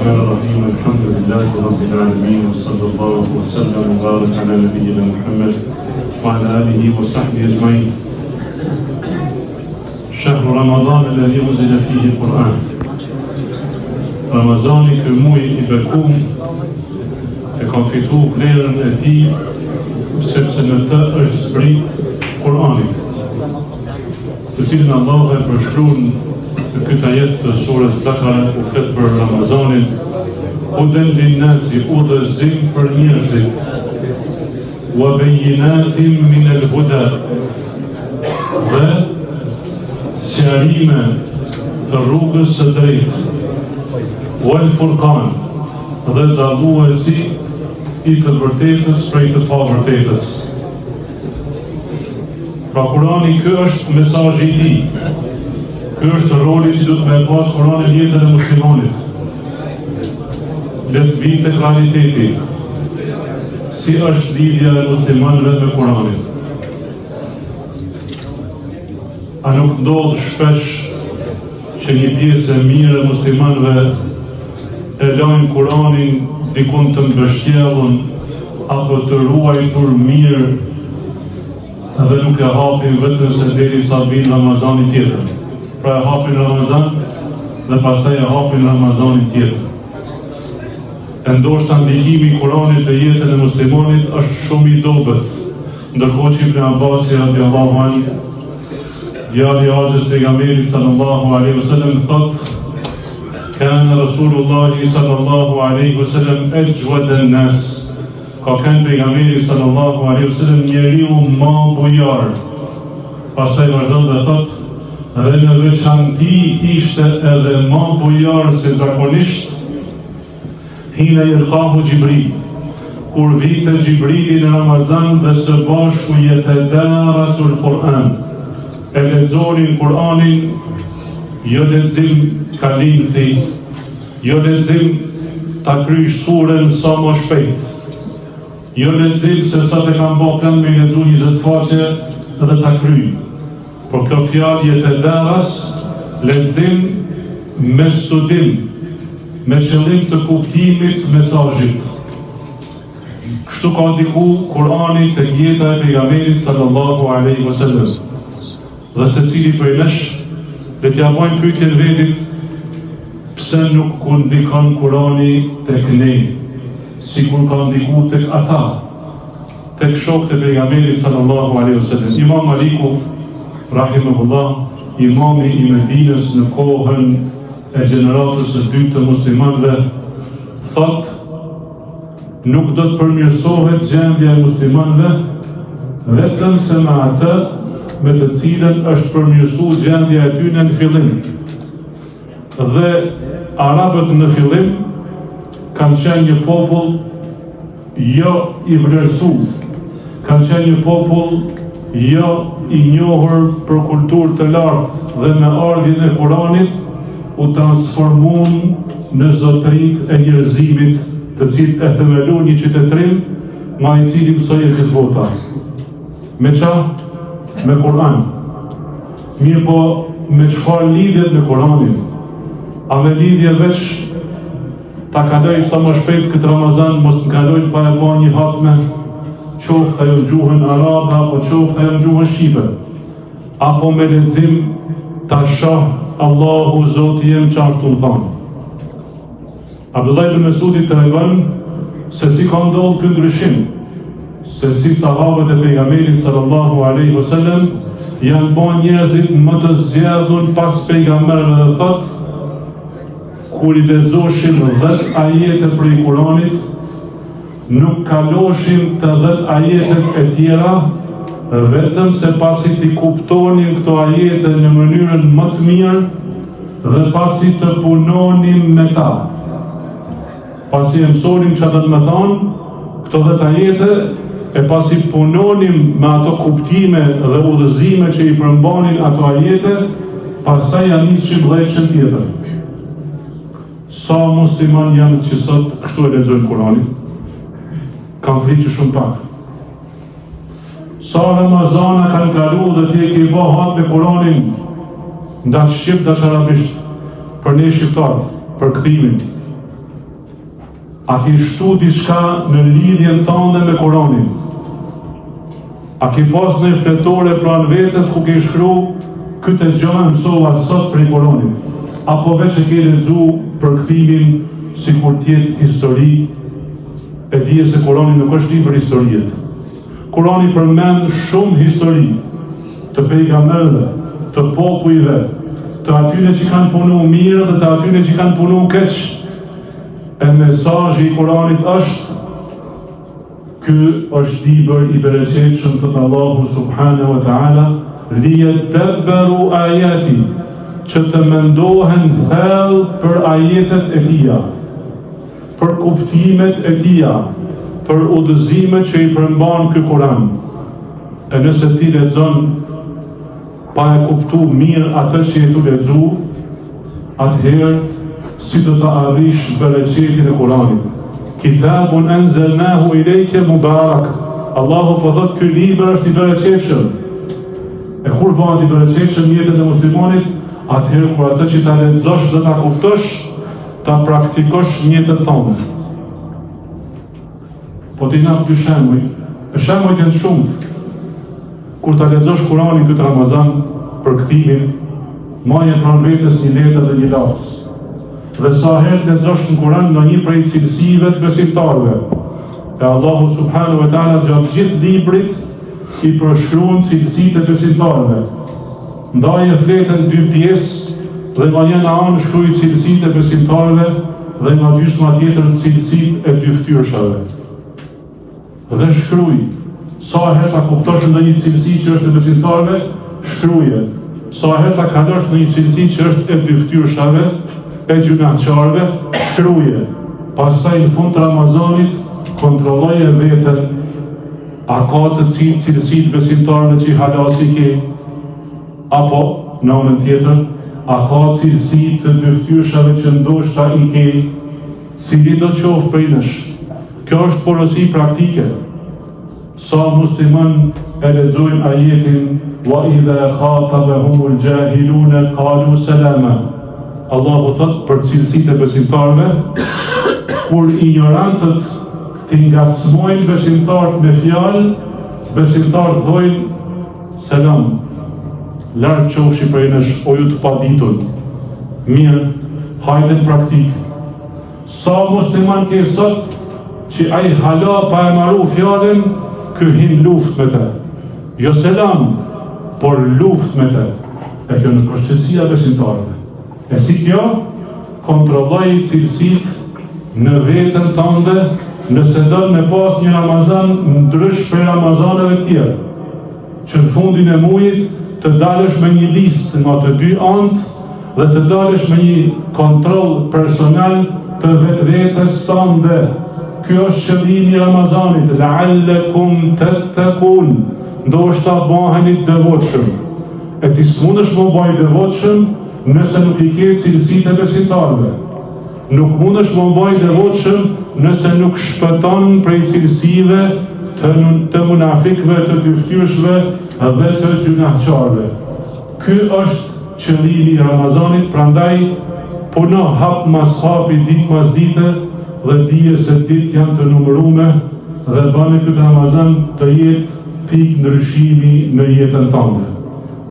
الرحمن الرحيم الحمد لله رب العالمين وصلى الله وسلم وبارك على نبينا محمد وعلى آله وصحبه أجمعين. شهر رمضان الذي أنزل فيه القرآن. Ramazani ky muaj I bekuar e ka fituar vlerën e tij sepse në të është zbrit Kur'ani, të cilin Allah e përshkruan në këtë ajet të surës Bakara ku flet për Ramazanin, hudan linnasi, udhëzim për njerëzit, wa bayyinatin min al-huda, dhe sqarime të rrugës së drejtë, wal furqan, dhe dalluesi I të vërtetës prej të pavërtetës. Pra Kurani ky është mesazhi I tij. Ky është roli që duhet me pas Kurani në jetën e muslimanit. Le të vijë tek realiteti. Si është lidhja e muslimanëve me Kuranin? A nuk ndodh shpesh që një pjesë e mirë e muslimanëve e lajnë Kuranin dikun të mbështjellën apo të ruajtur mirë edhe nuk e hapin vetëm se derisa vjen Ramazani tjetër. Pra e hapin Ramazan dhe pastaj e hapin Ramazani tjetër. E ndoshta ndikimi I Kuranit te jetën e muslimanit është shumë I dobët, ndërkohë që Ibn Abbasi radiallahu anhu, djali I Hazreti pejgamberit sallallahu alaihi wasallam, thotë: Kana Rasulullahi sallallahu alaihi wasallam ajwada an-nas. Ka qenë pejgamberi sallallahu alaihi wasallam njeriu më bujar. Pastaj vazhdon dhe thotë: dhe në veçanti ishte edhe më bujar se zakonisht hina yalqahu Jibril, kur vite Jibrili në Ramazan dhe së bashku yatadarasul Quran, e lexonin Kur'anin, jo lexim kalimthi, jo lexim ta krysh surën sa më shpejt, jo lexim se sa të kam bërë plan me lexu 20 faqe dhe ta kryj. Por kjo fjalë e daras, lexim me studim, me qëllim të kuptimit mesazhit. Kështu ka ndiku Kurani tek jeta e pejgamberit sallallahu alaihi wasallam. Dhe secili prej nesh le t'ja bëjmë pyetjen vetit: pse nuk ku ndikon Kurani tek ne, sikur ka ndiku tek ata, tek shokët e pejgamberit sallallahu alaihi wasallam. Imam Maliku rahimahullah, imami I Medinës në kohën e gjeneratës së dytë të muslimanëve, thot: nuk do të përmirësohet gjendja e muslimanëve vetëm se me atë me të cilën është përmirësuar gjendja e tyre në fillim. Dhe arabët në fillim kanë qenë një popull jo I vlerësuar, kanë qenë një popull jo I njohur për kulturë të lartë, dhe me ardhjen e Kuranit u transformuan në zotërit e njerëzimit, të cilët e themeluan një qytetërim ma I cili mësoi këtë bota. Me qa? Me Kur'an. Mirë po, me çfarë lidhet me Kur'anin? A me lidhje veç ta kaloj sa më shpejt këtë Ramazan, mos të kaloj pa e pa një hatme, qoftë ajo në gjuhën arabe apo qoftë ajo në gjuhën shqipe, apo me lexim ta shoh Allahu Zoti jem çashtu thon. Abdullah ibn Mesudi tregon se si ka ndodhur ky ndryshim, se si sahabët e pejgamberit sallallahu alaihi wasallam janë bën njerëzit më të zgjedhur pas pejgamberëve, dhe thot: kur I lexoshin 10 ajete prej Kuranit, nuk kaloshin të 10 ajetet e tjera, vetëm se pasi t'i kuptonin këto ajete në mënyrën më të mirë dhe pasi të punonin me ta. Pasi e mësonin çfarë do të më thonë këto 10 ajete, e pasi punonim me ato kuptime dhe udhëzime që I përmbanin ato ajete, pastaj janë nishin vëllëçën tjetër. Sa musliman janë që sot kështu e lexojnë Kuranin? Kam frikë që shumë pak. Sa Ramazana kanë kalu dhe ti e ke bë hat me Kuranin, ndaç shqip, ndaç arabisht, për ne shqiptarët, për kthimin. A ki shtu diçka në lidhjen tënde me Kur'anin? A ki pas në fletore pranë vetes ku ke shkru këtë gjë mësova sot për Kur'anin? Apo veç e ke lexu përkthimin sikur të jetë histori? E dije se Kur'ani nuk është libër historiet. Kur'ani përmend shumë histori të pejgamberëve, të popujve, të atyre që kanë punu mirë dhe të atyre që kanë punu keq. E mesazhi i Kur'anit është: ky është libër i bereqetshëm të Allahu subhanahu wa ta'ala, liyadabbaru ayati, që të mendohen thellë për ajetet e tija, për kuptimet e tija, për udhëzimet që i përmban ky Kur'an. E nëse ti lexon pa e kuptu mirë atë që je tu lexu, atëherë si do ta arrish bereqetin e Kur'anit? Kitabun anzalnahu ilayka mubarak. Allahu po thotë ky libër është i bereqetshëm. E kur bëhet i bereqetshëm në jetën e muslimanit? Atëherë kur atë që ta lexosh dhe ta kuptosh, ta praktikosh në jetën tënde. Po ti na dy shembuj. Shembujt janë shumë. Kur ta lexosh Kur'anin këtë Ramazan për kthimin, maje pranë vetes një letër dhe një laps. Dhe sa herë lexosh në Kur'an ndonjë prej cilësive të besimtarëve, e Allahu subhanahu wa ta'ala gjatë gjithë librit i përshkruan cilësitë e besimtarëve. Ndaje fletën dy pjesë dhe nga njëra anë shkruaj cilësitë e besimtarëve dhe nga gjysma tjetër cilësitë e dy fytyrshave. Dhe shkruaj sa herë ta kuptosh ndonjë cilësi që është e besimtarëve, shkruaje. Sa herë ta kalosh në një cilësi që është e dy fytyrshave, e gjunaqarëve, shkruaje. Pastaj në fund të Ramazanit kontrolloje veten, a ka të cilësitë besimtarëve që i halasi ke, apo në anën tjetër, a ka cilësi të dy fytyrshave që ndoshta i ke, cili do qoftë prej nesh. Kjo është porosi praktike. Sa musliman e lexojnë ajetin wa idha khatabahumul jahiluna qalu salama. Allahu thot për cilësitë e besimtarëve, kur ignorantët të ngacmojnë besimtarët me fjalë, besimtarët thojnë selam. Larg qofshi prej nesh, o ju të paditur. Mirë, hajde në praktik. Sa musliman ke sot që ai hala pa e marru fjalën, ky hin luft me te. Jo selam, por luft me te. E kjo në përshqetësia besimtarëve. E si kjo, kontrolloj cilësitë në vetën tënde, nëse do me pas një Ramazan ndrysh prej Ramazaneve tjerë, që në fundin e mujit të dalësh me një listë nga të dy anët dhe të dalësh me një kontroll personal të vetvetes tënde. Ky është qëllimi i Ramazanit, la'allakum tattaqun, ndoshta bëheni të devotshëm. E ti s'mundesh më bëj devotshëm nëse nuk i ke cilësitë e besimtarëve. Nuk mundesh më bëj devotshëm nëse nuk shpëton prej cilësive të munafikëve, të dyftyrshve dhe të gjunaqarëve. Ky është qëllimi i Ramazanit, prandaj puno hap mas hapi, ditë mas dite, dhe dije se ditë janë të numërume dhe bane këtë Ramazan të jetë pikë ndryshimi në jetën tënde.